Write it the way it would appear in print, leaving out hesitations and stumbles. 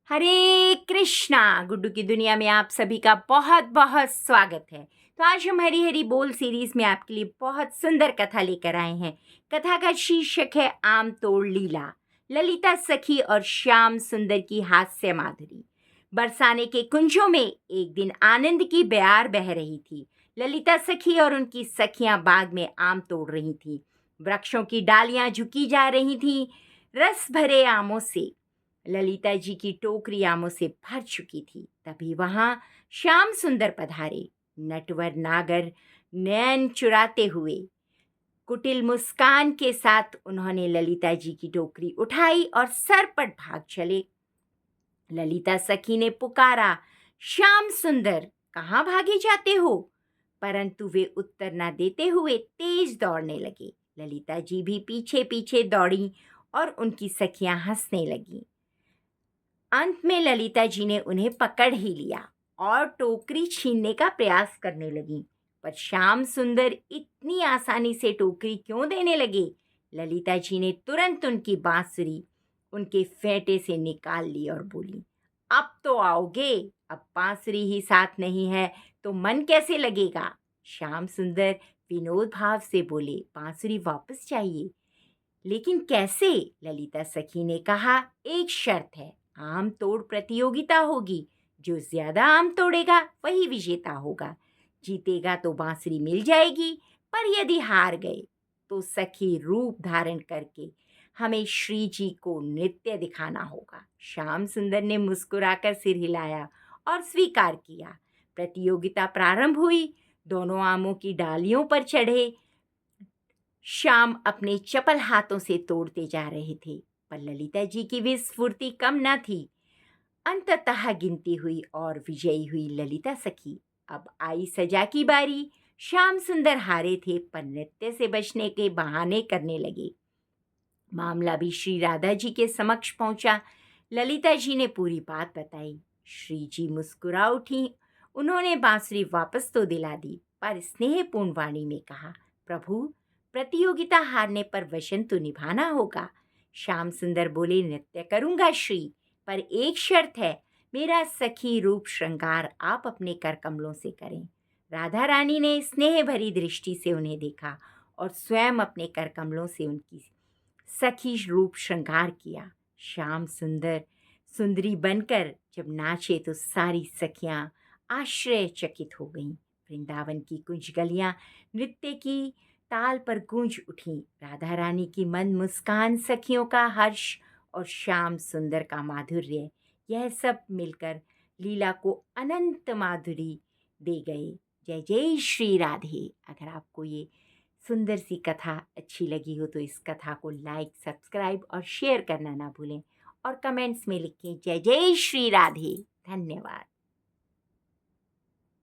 हरे कृष्णा। गुड्डू की दुनिया में आप सभी का बहुत बहुत स्वागत है। तो आज हम हरी हरी बोल सीरीज में आपके लिए बहुत सुंदर कथा लेकर आए हैं। कथा का शीर्षक है आम तोड़ लीला। ललिता सखी और श्याम सुंदर की हास्य माधुरी। बरसाने के कुंजों में एक दिन आनंद की बयार बह रही थी। ललिता सखी और उनकी सखियां बाग में आम तोड़ रही थी। वृक्षों की डालियां झुकी जा रही थीं रस भरे आमों से। ललिता जी की टोकरी आमों से भर चुकी थी। तभी वहां श्याम सुंदर पधारे। नटवर नागर नैन चुराते हुए कुटिल मुस्कान के साथ उन्होंने ललिता जी की टोकरी उठाई और सरपट भाग चले। ललिता सखी ने पुकारा, श्याम सुंदर, कहाँ भागे जाते हो? परंतु वे उत्तर न देते हुए तेज दौड़ने लगे। ललिता जी भी पीछे पीछे दौड़ी और उनकी सखियां हंसने लगीं। अंत में ललिता जी ने उन्हें पकड़ ही लिया और टोकरी छीनने का प्रयास करने लगी। पर श्याम सुंदर इतनी आसानी से टोकरी क्यों देने लगे? ललिता जी ने तुरंत उनकी बांसुरी उनके फेंटे से निकाल ली और बोली, अब तो आओगे। अब बांसुरी ही साथ नहीं है तो मन कैसे लगेगा? श्याम सुंदर विनोद भाव से बोले, बांसुरी वापस चाहिए। लेकिन कैसे? ललिता सखी ने कहा, एक शर्त है, आम तोड़ प्रतियोगिता होगी। जो ज्यादा आम तोड़ेगा वही विजेता होगा। जीतेगा तो बांसुरी मिल जाएगी, पर यदि हार गए तो सखी रूप धारण करके हमें श्री जी को नृत्य दिखाना होगा। श्याम सुंदर ने मुस्कुराकर सिर हिलाया और स्वीकार किया। प्रतियोगिता प्रारंभ हुई। दोनों आमों की डालियों पर चढ़े श्याम अपने चपल हाथों से तोड़ते जा रहे थे, पर ललिता जी की भी स्फूर्ति कम न थी। अंततः गिनती हुई और विजयी हुई ललिता सखी। अब आई सजा की बारी। श्याम सुंदर हारे थे, पर नृत्य से बचने के बहाने करने लगे। मामला भी श्री राधा जी के समक्ष पहुंचा। ललिता जी ने पूरी बात बताई। श्री जी मुस्कुरा उठी। उन्होंने बांसुरी वापस तो दिला दी, पर स्नेहपूर्ण वाणी में कहा, प्रभु, प्रतियोगिता हारने पर वचन तो निभाना होगा। श्याम सुंदर बोले, नृत्य करूंगा श्री, पर एक शर्त है, मेरा सखी रूप श्रृंगार आप अपने कर कमलों से करें। राधा रानी ने स्नेह भरी दृष्टि से उन्हें देखा और स्वयं अपने कर कमलों से उनकी सखी रूप श्रृंगार किया। श्याम सुंदर सुंदरी बनकर जब नाचे तो सारी सखियां आश्चर्यचकित हो गईं। वृंदावन की कुछ गलियां नृत्य की ताल पर गूंज उठी। राधा रानी की मंद मुस्कान, सखियों का हर्ष और श्याम सुंदर का माधुर्य, यह सब मिलकर लीला को अनंत माधुरी दे गए। जय जय श्री राधे। अगर आपको ये सुंदर सी कथा अच्छी लगी हो तो इस कथा को लाइक, सब्सक्राइब और शेयर करना ना भूलें और कमेंट्स में लिखें जय जय श्री राधे। धन्यवाद।